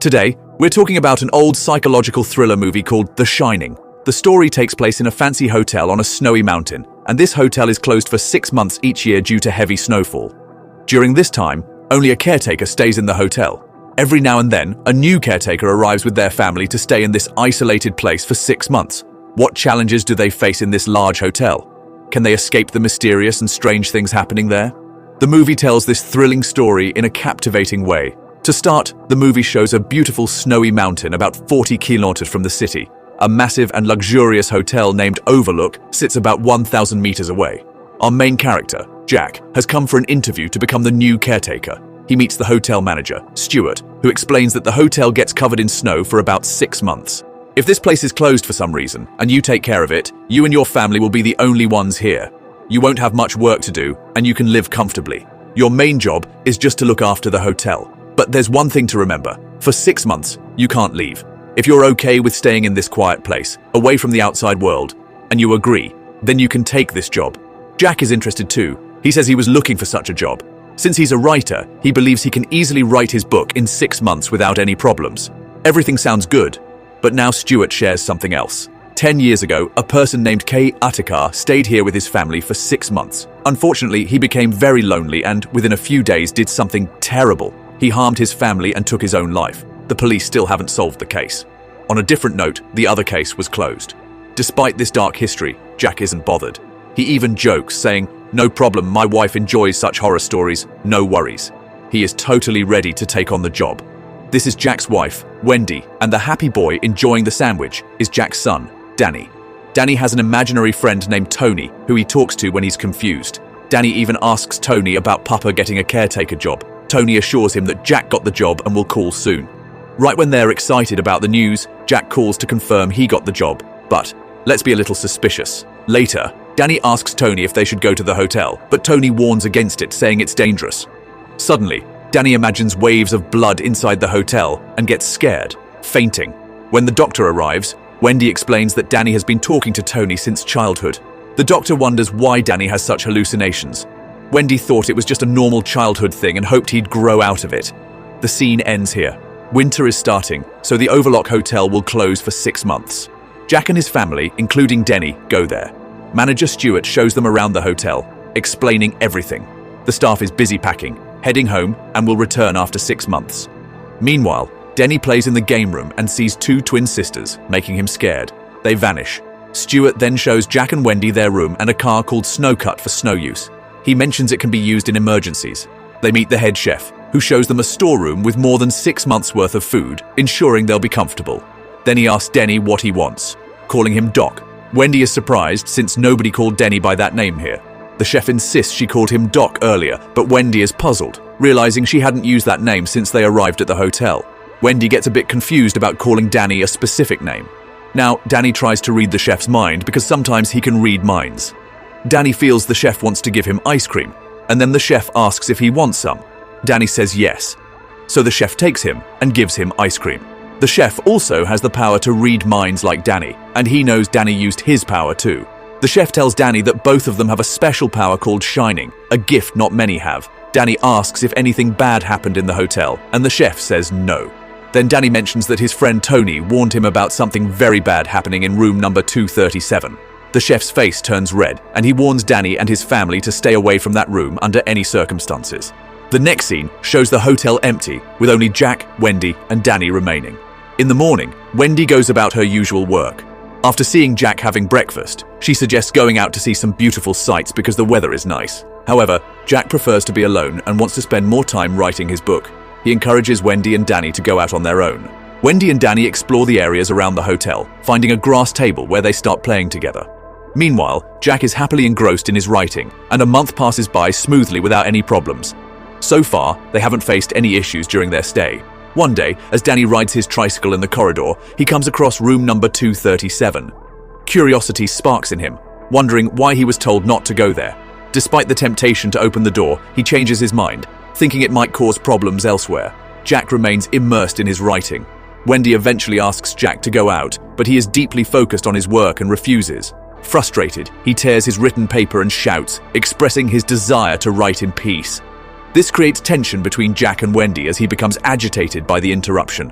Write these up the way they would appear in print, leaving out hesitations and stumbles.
Today, we're talking about an old psychological thriller movie called The Shining. The story takes place in a fancy hotel on a snowy mountain, and this hotel is closed for 6 months each year due to heavy snowfall. During this time, only a caretaker stays in the hotel. Every now and then, a new caretaker arrives with their family to stay in this isolated place for 6 months. What challenges do they face in this large hotel? Can they escape the mysterious and strange things happening there? The movie tells this thrilling story in a captivating way. To start, the movie shows a beautiful snowy mountain about 40 kilometers from the city. A massive and luxurious hotel named Overlook sits about 1,000 meters away. Our main character, Jack, has come for an interview to become the new caretaker. He meets the hotel manager, Stuart, who explains that the hotel gets covered in snow for about 6 months. If this place is closed for some reason, and you take care of it, you and your family will be the only ones here. You won't have much work to do, and you can live comfortably. Your main job is just to look after the hotel. But there's one thing to remember. For 6 months, you can't leave. If you're okay with staying in this quiet place, away from the outside world, and you agree, then you can take this job. Jack is interested too. He says he was looking for such a job. Since he's a writer, he believes he can easily write his book in 6 months without any problems. Everything sounds good, but now Stuart shares something else. 10 years ago, a person named K. Attakar stayed here with his family for 6 months. Unfortunately, he became very lonely and, within a few days, did something terrible. He harmed his family and took his own life. The police still haven't solved the case. On a different note, the other case was closed. Despite this dark history, Jack isn't bothered. He even jokes, saying, "No problem, my wife enjoys such horror stories, no worries." He is totally ready to take on the job. This is Jack's wife, Wendy, and the happy boy enjoying the sandwich is Jack's son, Danny. Danny has an imaginary friend named Tony, who he talks to when he's confused. Danny even asks Tony about Papa getting a caretaker job. Tony assures him that Jack got the job and will call soon. Right when they're excited about the news, Jack calls to confirm he got the job. But let's be a little suspicious. Later, Danny asks Tony if they should go to the hotel, but Tony warns against it, saying it's dangerous. Suddenly, Danny imagines waves of blood inside the hotel and gets scared, fainting. When the doctor arrives, Wendy explains that Danny has been talking to Tony since childhood. The doctor wonders why Danny has such hallucinations. Wendy thought it was just a normal childhood thing and hoped he'd grow out of it. The scene ends here. Winter is starting, so the Overlook Hotel will close for 6 months. Jack and his family, including Denny, go there. Manager Stuart shows them around the hotel, explaining everything. The staff is busy packing, heading home, and will return after 6 months. Meanwhile, Denny plays in the game room and sees 2 twin sisters, making him scared. They vanish. Stuart then shows Jack and Wendy their room and a car called Snowcut for snow use. He mentions it can be used in emergencies. They meet the head chef, who shows them a storeroom with more than 6 months' worth of food, ensuring they'll be comfortable. Then he asks Denny what he wants, calling him Doc. Wendy is surprised since nobody called Denny by that name here. The chef insists she called him Doc earlier, but Wendy is puzzled, realizing she hadn't used that name since they arrived at the hotel. Wendy gets a bit confused about calling Danny a specific name. Now, Danny tries to read the chef's mind because sometimes he can read minds. Danny feels the chef wants to give him ice cream, and then the chef asks if he wants some. Danny says yes. So the chef takes him and gives him ice cream. The chef also has the power to read minds like Danny, and he knows Danny used his power too. The chef tells Danny that both of them have a special power called Shining, a gift not many have. Danny asks if anything bad happened in the hotel, and the chef says no. Then Danny mentions that his friend Tony warned him about something very bad happening in room number 237. The chef's face turns red, and he warns Danny and his family to stay away from that room under any circumstances. The next scene shows the hotel empty, with only Jack, Wendy, and Danny remaining. In the morning, Wendy goes about her usual work. After seeing Jack having breakfast, she suggests going out to see some beautiful sights because the weather is nice. However, Jack prefers to be alone and wants to spend more time writing his book. He encourages Wendy and Danny to go out on their own. Wendy and Danny explore the areas around the hotel, finding a grass table where they start playing together. Meanwhile, Jack is happily engrossed in his writing, and a month passes by smoothly without any problems. So far, they haven't faced any issues during their stay. One day, as Danny rides his tricycle in the corridor, he comes across room number 237. Curiosity sparks in him, wondering why he was told not to go there. Despite the temptation to open the door, he changes his mind, thinking it might cause problems elsewhere. Jack remains immersed in his writing. Wendy eventually asks Jack to go out, but he is deeply focused on his work and refuses. Frustrated, he tears his written paper and shouts, expressing his desire to write in peace. This creates tension between Jack and Wendy as he becomes agitated by the interruption.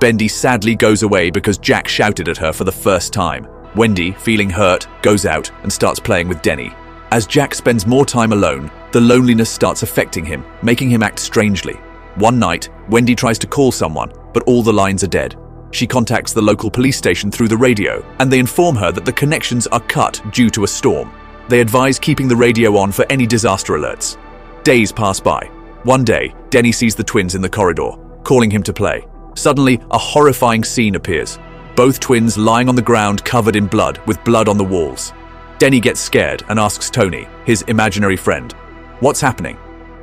Wendy sadly goes away because Jack shouted at her for the first time. Wendy, feeling hurt, goes out and starts playing with Denny. As Jack spends more time alone, the loneliness starts affecting him, making him act strangely. One night, Wendy tries to call someone, but all the lines are dead. She contacts the local police station through the radio, and they inform her that the connections are cut due to a storm. They advise keeping the radio on for any disaster alerts. Days pass by. One day, Denny sees the twins in the corridor, calling him to play. Suddenly, a horrifying scene appears. Both twins lying on the ground covered in blood, with blood on the walls. Denny gets scared and asks Tony, his imaginary friend, "What's happening?"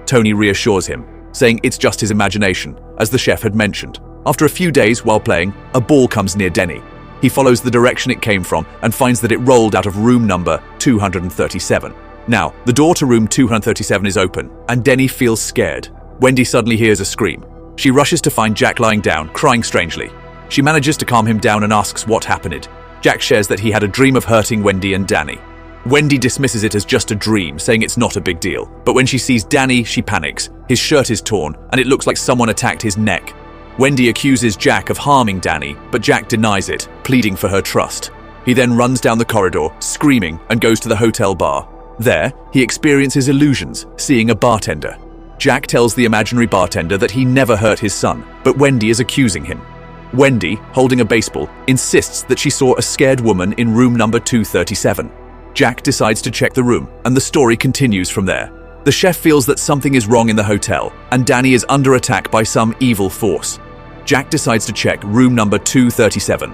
Tony reassures him, saying it's just his imagination, as the chef had mentioned. After a few days while playing, a ball comes near Denny. He follows the direction it came from and finds that it rolled out of room number 237. Now, the door to room 237 is open, and Denny feels scared. Wendy suddenly hears a scream. She rushes to find Jack lying down, crying strangely. She manages to calm him down and asks what happened. Jack shares that he had a dream of hurting Wendy and Danny. Wendy dismisses it as just a dream, saying it's not a big deal. But when she sees Danny, she panics. His shirt is torn, and it looks like someone attacked his neck. Wendy accuses Jack of harming Danny, but Jack denies it, pleading for her trust. He then runs down the corridor, screaming, and goes to the hotel bar. There, he experiences illusions, seeing a bartender. Jack tells the imaginary bartender that he never hurt his son, but Wendy is accusing him. Wendy, holding a baseball, insists that she saw a scared woman in room number 237. Jack decides to check the room, and the story continues from there. The chef feels that something is wrong in the hotel, and Danny is under attack by some evil force. Jack decides to check room number 237.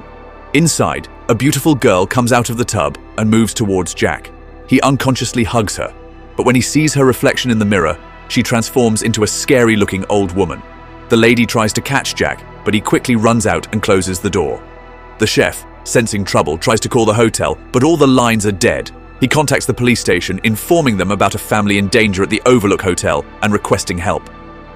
Inside, a beautiful girl comes out of the tub and moves towards Jack. He unconsciously hugs her, but when he sees her reflection in the mirror, she transforms into a scary-looking old woman. The lady tries to catch Jack, but he quickly runs out and closes the door. The chef, sensing trouble, tries to call the hotel, but all the lines are dead. He contacts the police station, informing them about a family in danger at the Overlook Hotel and requesting help.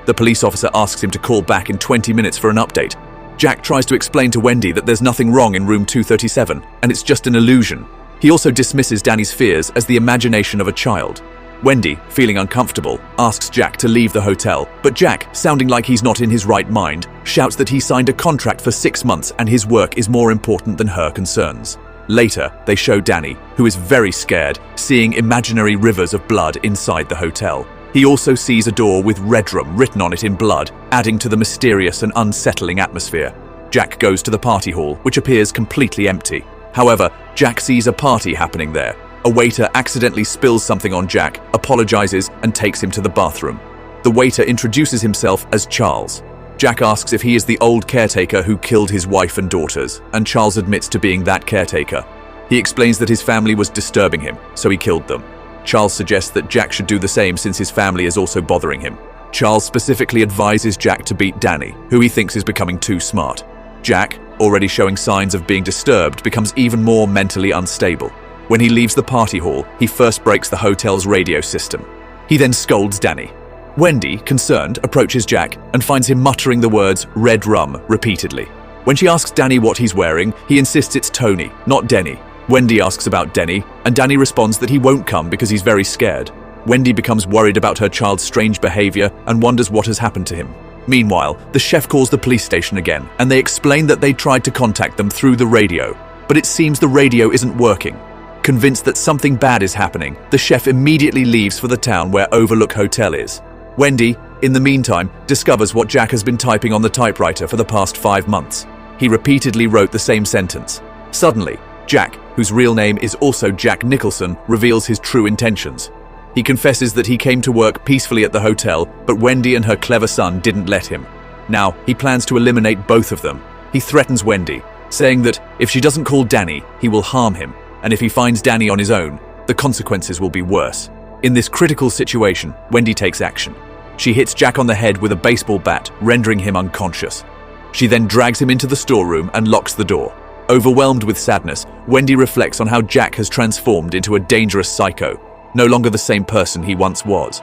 The police officer asks him to call back in 20 minutes for an update. Jack tries to explain to Wendy that there's nothing wrong in room 237, and it's just an illusion. He also dismisses Danny's fears as the imagination of a child. Wendy, feeling uncomfortable, asks Jack to leave the hotel, but Jack, sounding like he's not in his right mind, shouts that he signed a contract for 6 months and his work is more important than her concerns. Later, they show Danny, who is very scared, seeing imaginary rivers of blood inside the hotel. He also sees a door with Red Room written on it in blood, adding to the mysterious and unsettling atmosphere. Jack goes to the party hall, which appears completely empty. However, Jack sees a party happening there. A waiter accidentally spills something on Jack, apologizes, and takes him to the bathroom. The waiter introduces himself as Charles. Jack asks if he is the old caretaker who killed his wife and daughters, and Charles admits to being that caretaker. He explains that his family was disturbing him, so he killed them. Charles suggests that Jack should do the same since his family is also bothering him. Charles specifically advises Jack to beat Danny, who he thinks is becoming too smart. Jack, already showing signs of being disturbed, becomes even more mentally unstable. When he leaves the party hall, he first breaks the hotel's radio system. He then scolds Danny. Wendy, concerned, approaches Jack and finds him muttering the words "Red Rum" repeatedly. When she asks Danny what he's wearing, he insists it's Tony, not Denny. Wendy asks about Denny, and Danny responds that he won't come because he's very scared. Wendy becomes worried about her child's strange behavior and wonders what has happened to him. Meanwhile, the chef calls the police station again, and they explain that they tried to contact them through the radio, but it seems the radio isn't working. Convinced that something bad is happening, the chef immediately leaves for the town where Overlook Hotel is. Wendy, in the meantime, discovers what Jack has been typing on the typewriter for the past 5 months. He repeatedly wrote the same sentence. Suddenly, Jack, whose real name is also Jack Nicholson, reveals his true intentions. He confesses that he came to work peacefully at the hotel, but Wendy and her clever son didn't let him. Now, he plans to eliminate both of them. He threatens Wendy, saying that if she doesn't call Danny, he will harm him, and if he finds Danny on his own, the consequences will be worse. In this critical situation, Wendy takes action. She hits Jack on the head with a baseball bat, rendering him unconscious. She then drags him into the storeroom and locks the door. Overwhelmed with sadness, Wendy reflects on how Jack has transformed into a dangerous psycho, no longer the same person he once was.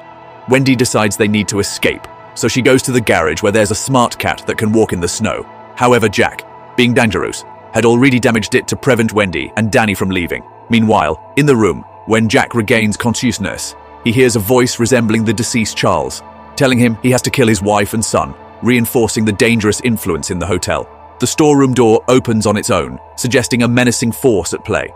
Wendy decides they need to escape, so she goes to the garage where there's a smart cat that can walk in the snow. However, Jack, being dangerous, had already damaged it to prevent Wendy and Danny from leaving. Meanwhile, in the room, when Jack regains consciousness, he hears a voice resembling the deceased Charles, telling him he has to kill his wife and son, reinforcing the dangerous influence in the hotel. The storeroom door opens on its own, suggesting a menacing force at play.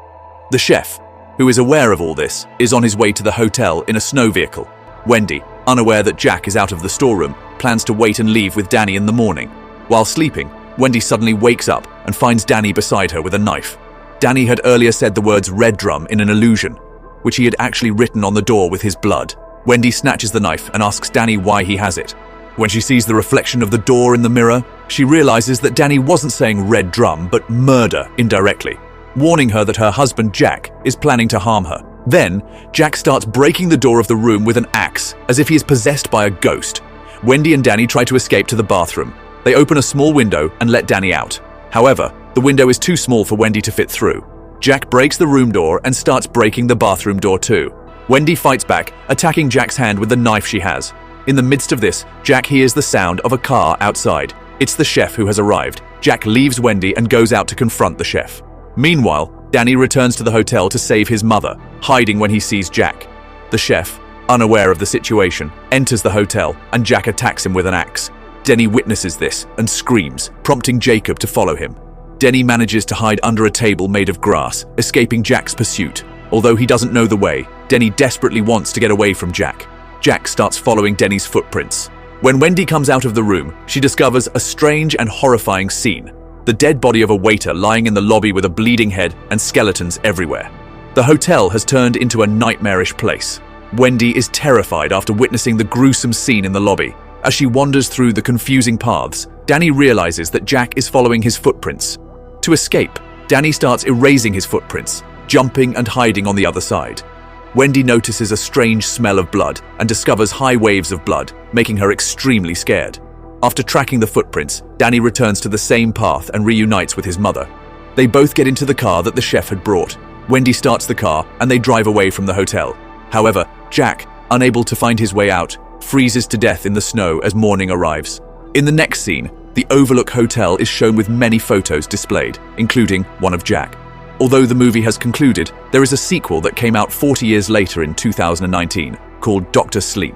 The chef, who is aware of all this, is on his way to the hotel in a snow vehicle. Wendy, unaware that Jack is out of the storeroom, plans to wait and leave with Danny in the morning. While sleeping, Wendy suddenly wakes up and finds Danny beside her with a knife. Danny had earlier said the words "red drum" in an illusion, which he had actually written on the door with his blood. Wendy snatches the knife and asks Danny why he has it. When she sees the reflection of the door in the mirror, she realizes that Danny wasn't saying "red drum" but "murder" indirectly, warning her that her husband Jack is planning to harm her. Then, Jack starts breaking the door of the room with an axe, as if he is possessed by a ghost. Wendy and Danny try to escape to the bathroom. They open a small window and let Danny out. However, the window is too small for Wendy to fit through. Jack breaks the room door and starts breaking the bathroom door too. Wendy fights back, attacking Jack's hand with the knife she has. In the midst of this, Jack hears the sound of a car outside. It's the chef who has arrived. Jack leaves Wendy and goes out to confront the chef. Meanwhile, Danny returns to the hotel to save his mother, hiding when he sees Jack. The chef, unaware of the situation, enters the hotel and Jack attacks him with an axe. Denny witnesses this and screams, prompting Jacob to follow him. Denny manages to hide under a table made of grass, escaping Jack's pursuit. Although he doesn't know the way, Denny desperately wants to get away from Jack. Jack starts following Denny's footprints. When Wendy comes out of the room, she discovers a strange and horrifying scene. The dead body of a waiter lying in the lobby with a bleeding head and skeletons everywhere. The hotel has turned into a nightmarish place. Wendy is terrified after witnessing the gruesome scene in the lobby. As she wanders through the confusing paths, Danny realizes that Jack is following his footprints. To escape, Danny starts erasing his footprints, jumping and hiding on the other side. Wendy notices a strange smell of blood and discovers high waves of blood, making her extremely scared. After tracking the footprints, Danny returns to the same path and reunites with his mother. They both get into the car that the chef had brought. Wendy starts the car and they drive away from the hotel. However, Jack, unable to find his way out, freezes to death in the snow as morning arrives. In the next scene, the Overlook Hotel is shown with many photos displayed, including one of Jack. Although the movie has concluded, there is a sequel that came out 40 years later in 2019 called Dr. Sleep.